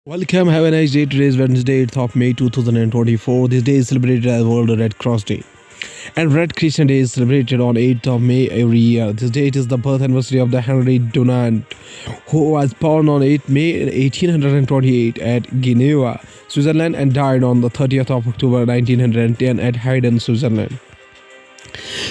Welcome, have a nice day. Today is Wednesday, 8th of May 2024. This day is celebrated as World Red Cross Day. And Red Christian Day is celebrated on 8th of May every year. This date is the birth anniversary of the Henry Dunant, who was born on 8th May 1828 at Geneva, Switzerland, and died on the 30th of October 1910 at Haydn, Switzerland.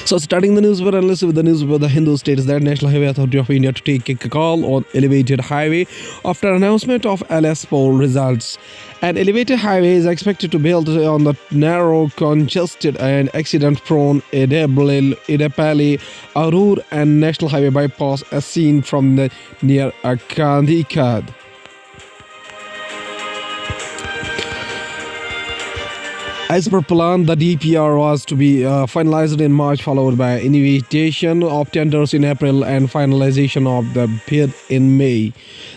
So, starting the newspaper analysis with the newspaper, The Hindu states that National Highway Authority of India to take a call on elevated highway after announcement of LS poll results. An elevated highway is expected to be built on the narrow, congested, and accident-prone Idapali, Arur, and National Highway bypass, as seen from the near Kandikad. As per plan, the DPR was to be finalized in March, followed by invitation of tenders in April and finalization of the bid in May.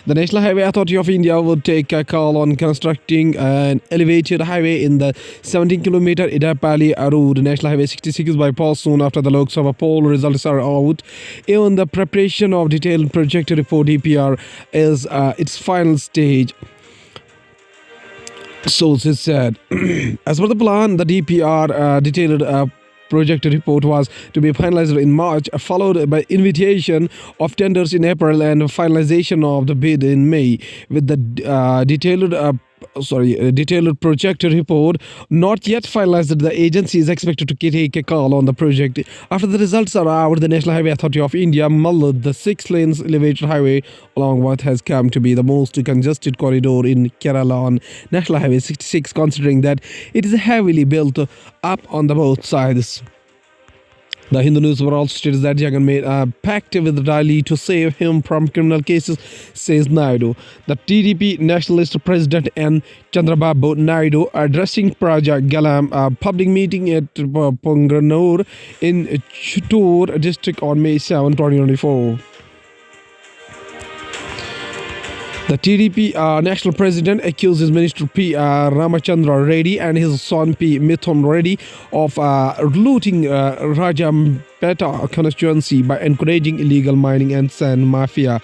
The National Highway Authority of India would take a call on constructing an elevated highway in the 17-kilometer Idapali-Arur National Highway 66 bypass soon after the Lok Sabha poll results are out. Even the preparation of detailed project report DPR is its final stage. Sources said. As per the plan, the DPR detailed project report was to be finalized in March, followed by invitation of tenders in April and finalization of the bid in May. With the detailed project report not yet finalized, the agency is expected to take a call on the project. After the results are out, the National Highway Authority of India mulled the 6 lanes elevated highway along what has come to be the most congested corridor in Kerala on National Highway 66, considering that it is heavily built up on the both sides. The Hindu newspaper also states that Jagan made a pact with Delhi to save him from criminal cases, says Naidu. The TDP nationalist president N. Chandrababu Naidu addressing Praja Galam, a public meeting at Punganur in Chittoor district on May 7, 2024. The TDP national president accuses Minister P. Ramachandra Reddy and his son P. Mithun Reddy of looting Rajampeta constituency by encouraging illegal mining and sand mafia.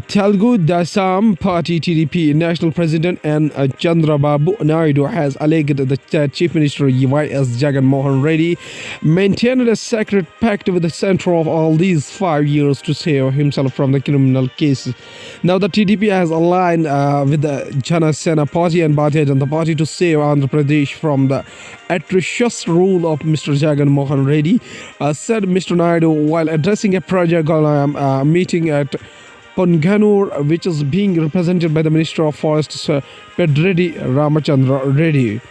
Telugu Desam Party TDP national president and Chandrababu Naidu has alleged that Chief Minister Y.S. Jagan Mohan Reddy maintained a secret pact with the center of all these 5 years to save himself from the criminal cases. Now the TDP has aligned with the Jana Sena Party and Bharatiya Janata Party to save Andhra Pradesh from the atrocious rule of Mr. Jagan Mohan Reddy, said Mr. Naidu while addressing a Praja Galam meeting at Punganur, which is being represented by the Minister of Forests, Pedreddy Ramachandra Reddy.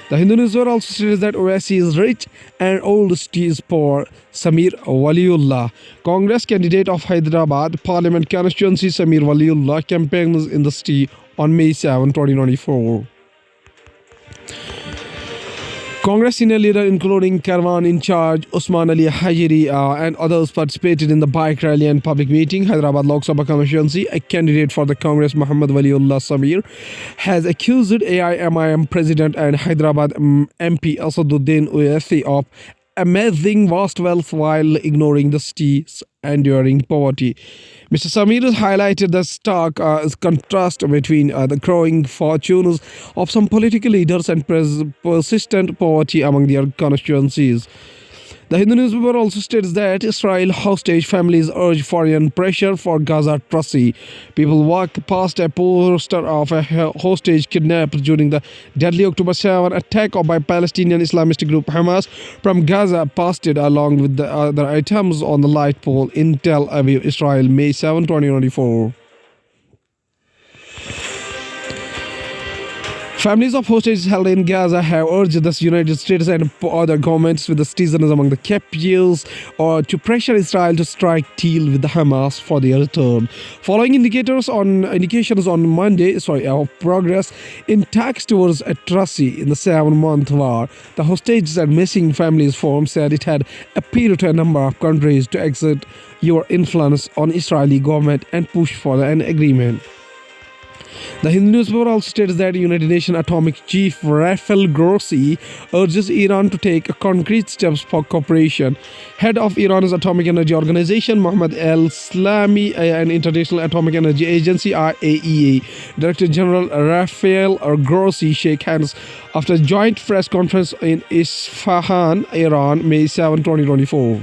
The Hindu newspaper also states that Owaisi is rich and old is poor. Samir Waliullah, Congress candidate of Hyderabad Parliament constituency, Samir Waliullah campaigns in the city on May 7, 2024. Congress senior leader including Karwan in charge Usman Ali Hajiri and others participated in the bike rally and public meeting. Hyderabad Lok Sabha constituency, a candidate for the Congress Muhammad Waliullah Samir has accused AIMIM president and Hyderabad MP Asaduddin Owaisi of amassing vast wealth while ignoring the city's enduring poverty. Mr. Samir has highlighted the stark contrast between the growing fortunes of some political leaders and persistent poverty among their constituencies. The Hindu newspaper also states that Israel hostage families urge foreign pressure for Gaza Trussi. People walk past a poster of a hostage kidnapped during the deadly October 7 attack by Palestinian Islamist group Hamas from Gaza, pasted along with the other items on the light pole in Tel Aviv, Israel, May 7, 2024. Families of hostages held in Gaza have urged the United States and other governments with the citizens among the captives to pressure Israel to strike deal with the Hamas for their return. Following indications on Monday of progress in talks towards a truce in the 7-month war, the hostages and missing families forum said it had appealed to a number of countries to exert your influence on Israeli government and push for an agreement. The Hindu newspaper also states that United Nations Atomic Chief Rafael Grossi urges Iran to take concrete steps for cooperation. Head of Iran's Atomic Energy Organization, Mohammad El-Slami, and International Atomic Energy Agency (IAEA) Director General Rafael Grossi shake hands after a joint press conference in Isfahan, Iran, May 7, 2024.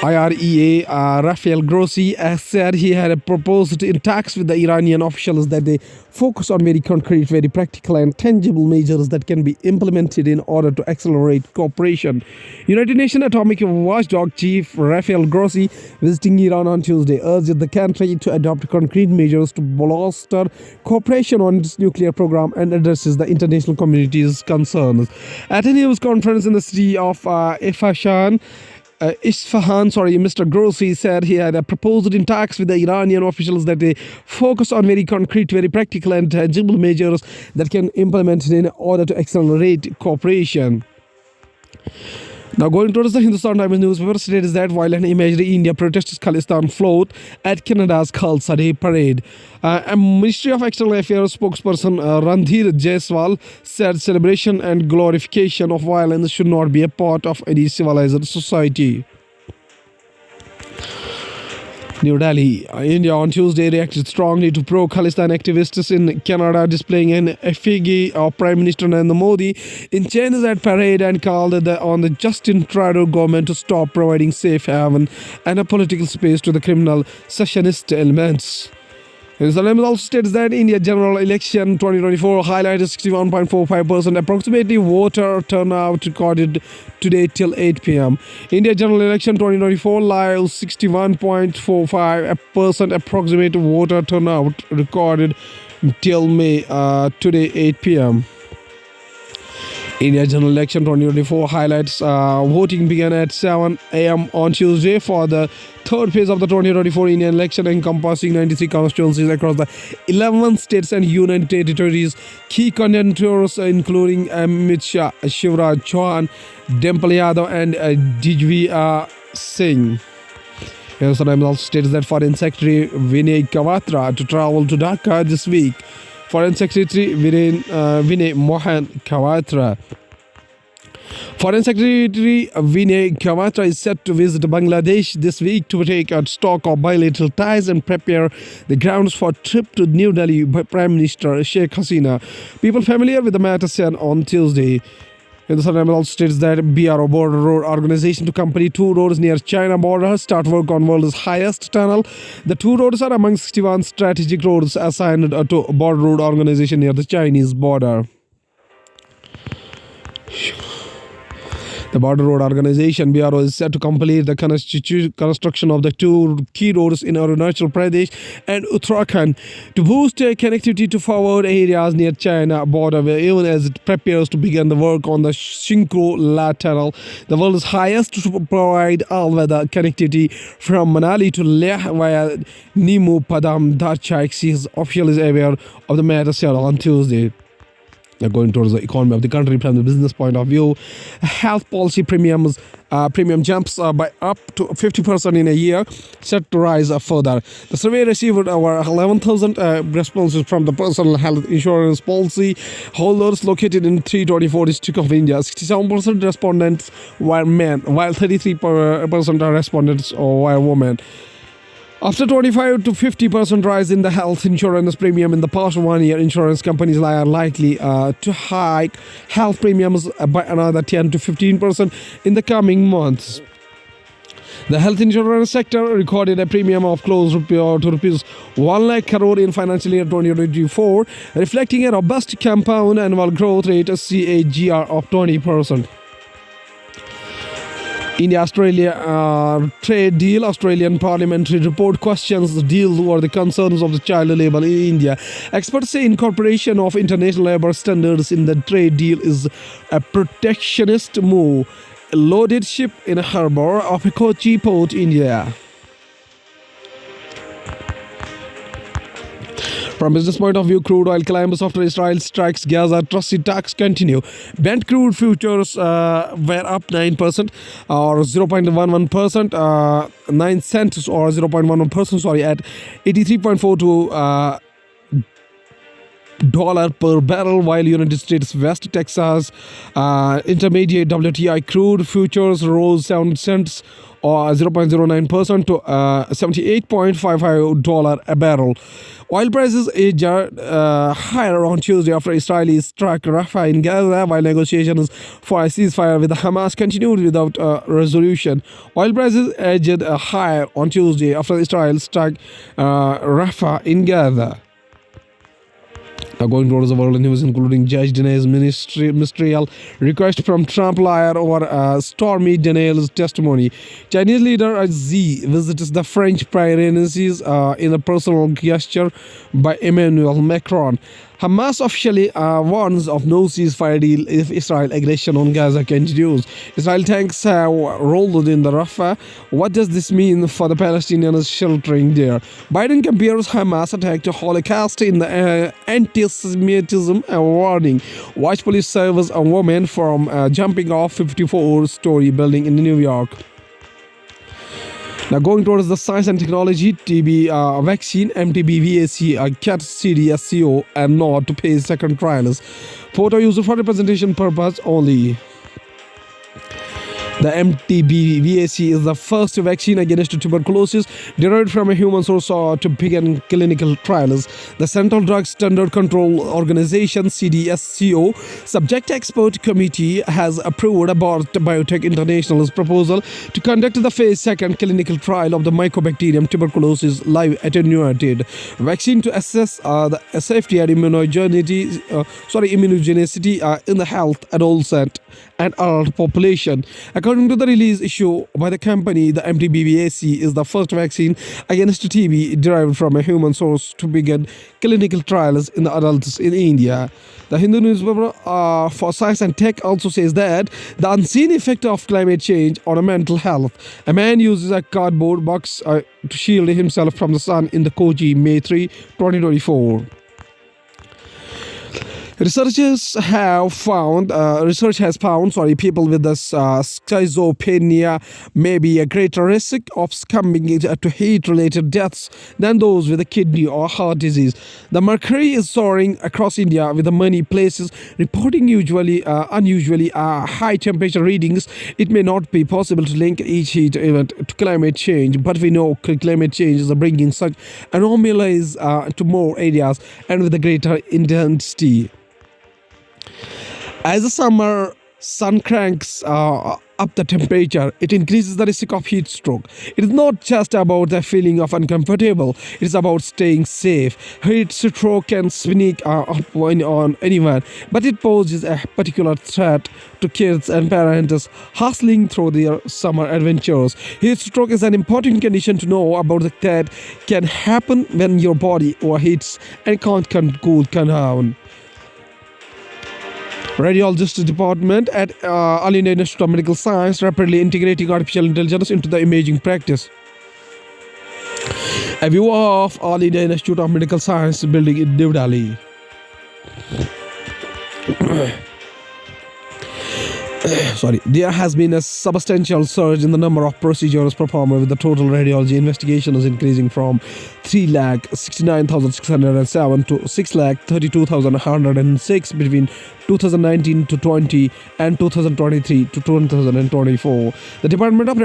IREA Rafael Grossi said he had proposed in talks with the Iranian officials that they focus on very concrete, very practical and tangible measures that can be implemented in order to accelerate cooperation. United Nations Atomic Watchdog Chief Rafael Grossi, visiting Iran on Tuesday, urged the country to adopt concrete measures to bolster cooperation on its nuclear program and addresses the international community's concerns. At a news conference in the city of Isfahan, Mr. Grossi said he had proposed in talks with the Iranian officials that they focus on very concrete, very practical and tangible measures that can be implemented in order to accelerate cooperation. Now, going towards the Hindustan Times newspaper states that while an imaginary India protest Khalistan float at Canada's Khalsa Day parade, a Ministry of External Affairs spokesperson Randhir Jaiswal said celebration and glorification of violence should not be a part of any civilized society. New Delhi, India on Tuesday reacted strongly to pro-Khalistan activists in Canada displaying an effigy of Prime Minister Narendra Modi in China's at parade and called on the Justin Trudeau government to stop providing safe haven and a political space to the criminal secessionist elements. The Times also states that India general election 2024 highlighted 61.45% approximately voter turnout recorded today till 8 p.m. India general election 2024 live 61.45% approximate voter turnout recorded till today 8 p.m. India General Election 2024 highlights voting began at 7 a.m. on Tuesday for the third phase of the 2024 Indian election encompassing 93 constituencies across the 11 states and union territories. Key contenders including Amit Shah, Shivraj Chauhan, Dimple Yadav and Digvijay Singh. The Times also states that Foreign Secretary Vinay Kwatra to travel to Dhaka this week. Foreign Secretary Vinay Mohan Kwatra. Foreign Secretary Vinay Kwatra is set to visit Bangladesh this week to take a stock of bilateral ties and prepare the grounds for a trip to New Delhi by Prime Minister Sheikh Hasina. People familiar with the matter said on Tuesday. The Times also states that BRO Border Road Organization to complete two roads near China border start work on world's highest tunnel. The two roads are among 61 strategic roads assigned to Border Road Organization near the Chinese border. The Border Road Organization (BRO) is set to complete the construction of the two key roads in Arunachal Pradesh and Uttarakhand to boost connectivity to forward areas near China border, even as it prepares to begin the work on the Shinkro La Tunnel, the world's highest, to provide all-weather connectivity from Manali to Leh via Nimu Padam Darcha. His official is aware of the matter said on Tuesday. Going towards the economy of the country from the business point of view, health policy premium jumps by up to 50% in a year, set to rise further. The survey received over 11,000 responses from the personal health insurance policy holders located in 324 districts of India. 67% respondents were men, while 33% respondents were women. After 25 to 50% rise in the health insurance premium in the past 1 year, insurance companies are likely to hike health premiums by another 10 to 15% in the coming months. The health insurance sector recorded a premium of close to rupees 1 lakh crore in financial year 2024, reflecting a robust compound annual growth rate CAGR of 20%. India-Australia trade deal. Australian parliamentary report questions the deal over the concerns of the child labour in India. Experts say incorporation of international labour standards in the trade deal is a protectionist move. A loaded ship in a harbour of Kochi Port, India. From business point of view, crude oil climbs after Israel strikes Gaza. Trusted talks continue. Brent crude futures were up 9% or 0.11%, 9 cents or 0.11%, sorry, at 83.42 dollar per barrel, while United States West Texas intermediate WTI crude futures rose 7 cents or 0.09% to $78.55 a barrel. Oil prices edged higher on Tuesday after Israelis struck Rafah in Gaza, while negotiations for a ceasefire with Hamas continued without resolution. Oil prices edged higher on Tuesday after Israel struck Rafah in Gaza. Now going towards the world news, including Judge denies ministerial request from Trump lawyer over Stormy Daniels' testimony. Chinese leader Xi visits the French Pyrenees in a personal gesture by Emmanuel Macron. Hamas officially warns of no ceasefire deal if Israel aggression on Gaza continues. Israel tanks have rolled in the Rafah. What does this mean for the Palestinians sheltering there? Biden compares Hamas attack to Holocaust in the anti-Semitism warning. Watch police serves a woman from jumping off 54-story building in New York. Now going towards the science and technology, TB vaccine, MTBVAC, CAT CDSCO and not to pay second trials. Photo used for representation purpose only. The MTBVAC is the first vaccine against tuberculosis derived from a human source to begin clinical trials. The Central Drug Standard Control Organization (CDSCO) Subject Expert Committee has approved Biotech International's proposal to conduct the phase 2 clinical trial of the Mycobacterium tuberculosis live attenuated vaccine to assess the safety and immunogenicity in the health adolescent and adult population. According to the release issue by the company, the MTBVAC is the first vaccine against TB derived from a human source to begin clinical trials in the adults in India. The Hindu newspaper for science and tech also says that the unseen effect of climate change on mental health. A man uses a cardboard box to shield himself from the sun in the Kochi, May 3, 2024. Research has found people with this schizophrenia may be a greater risk of succumbing to heat-related deaths than those with a kidney or heart disease. The mercury is soaring across India, with many places reporting unusually high temperature readings. It may not be possible to link each heat event to climate change, but we know climate change is bringing such anomalies to more areas and with a greater intensity. As the summer sun cranks up the temperature, it increases the risk of heat stroke. It is not just about the feeling of uncomfortable, it is about staying safe. Heat stroke can sneak up on anyone, but it poses a particular threat to kids and parents hustling through their summer adventures. Heat stroke is an important condition to know about that can happen when your body overheats and can't cool down. Radiologist department at All India Institute of Medical Science rapidly integrating artificial intelligence into the imaging practice. A view of All India Institute of Medical Science building in New Delhi. There has been a substantial surge in the number of procedures performed, with the total radiology investigations increasing from 3,69,607 to 6,32,106 between 2019 to 20 and 2023 to 2024. The Department of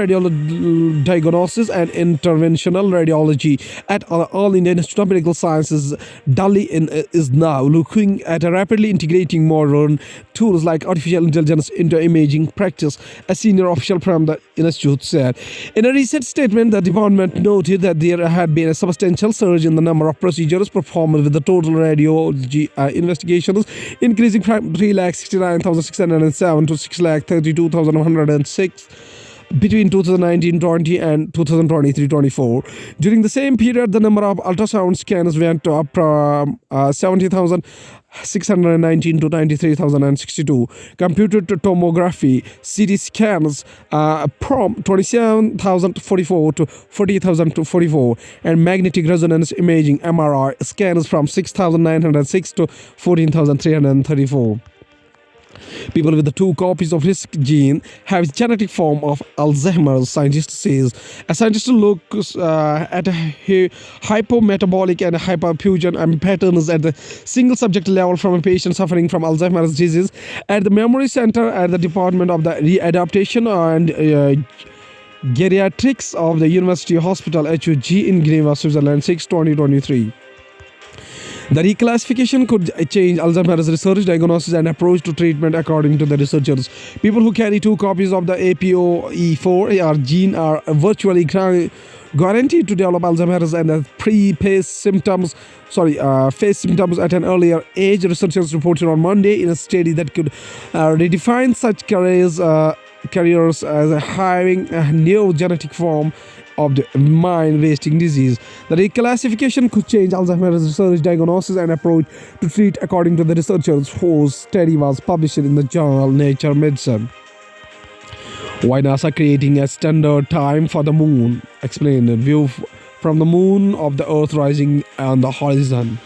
Diagnosis and Interventional Radiology at All India Institute of Medical Sciences, Delhi, is now looking at rapidly integrating modern tools like artificial intelligence into imaging practice, a senior official from the institute said. In a recent statement, the department noted that there had been a substantial surge in the number of procedures performed, with the total radiology investigations increasing from 3,69,607 to 6,32,106 between 2019-20 and 2023-24. During the same period, the number of ultrasound scans went up from 70,619 to 93,062. Computed tomography CT scans from 27,044 to 40,044, and magnetic resonance imaging MRI scans from 6,906 to 14,334. People with the two copies of risk gene have a genetic form of Alzheimer's, scientist says. A scientist looks at hypometabolic and hyperfusion patterns at the single subject level from a patient suffering from Alzheimer's disease at the Memory Center at the Department of the Readaptation and Geriatrics of the University Hospital HUG in Geneva, Switzerland, 6/2023. The reclassification could change Alzheimer's research, diagnosis, and approach to treatment, according to the researchers. People who carry two copies of the APOE4 gene are virtually guaranteed to develop Alzheimer's and face symptoms at an earlier age. Researchers reported on Monday in a study that could redefine such carriers as having a new genetic form of the mind-wasting disease. The reclassification could change Alzheimer's research, diagnosis, and approach to treat, according to the researchers whose study was published in the journal Nature Medicine. Why NASA creating a standard time for the moon? Explained. View from the moon of the Earth rising on the horizon.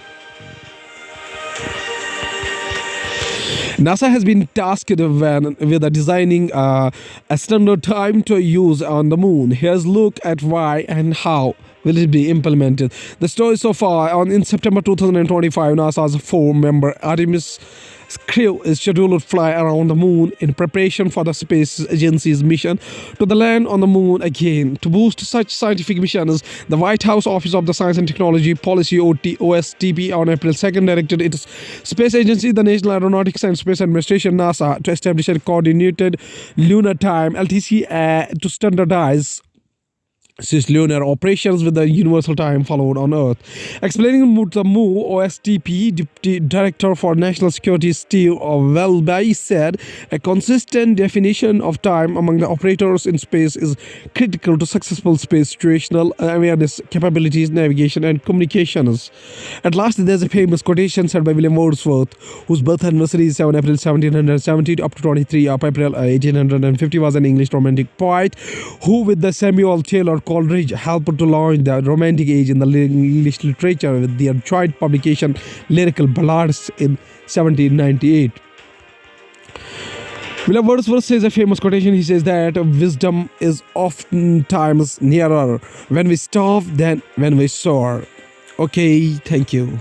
NASA has been tasked with designing a standard time to use on the moon. Here's a look at why and how will it be implemented. The story so far: in September 2025, NASA's 4-member Artemis crew is scheduled to fly around the moon in preparation for the space agency's mission to the land on the moon again. To boost such scientific missions, the White House Office of the Science and Technology Policy (OSTP) on April 2nd directed its space agency, the National Aeronautics and Space Administration (NASA), to establish a coordinated lunar time (LTC) to standardize cislunar operations with the universal time followed on Earth. Explaining the move, OSTP Deputy Director for National Security Steve Welby said, "A consistent definition of time among the operators in space is critical to successful space situational awareness, capabilities, navigation, and communications." At last, there's a famous quotation said by William Wordsworth, whose birth anniversary is 7 April 1770 up to 23 of April 1850, was an English romantic poet who, with the Samuel Taylor Coleridge, helped to launch the Romantic Age in the English literature with their joint publication Lyrical Ballads in 1798. William Wordsworth says a famous quotation. He says that wisdom is oftentimes nearer when we stop than when we soar. Okay, thank you.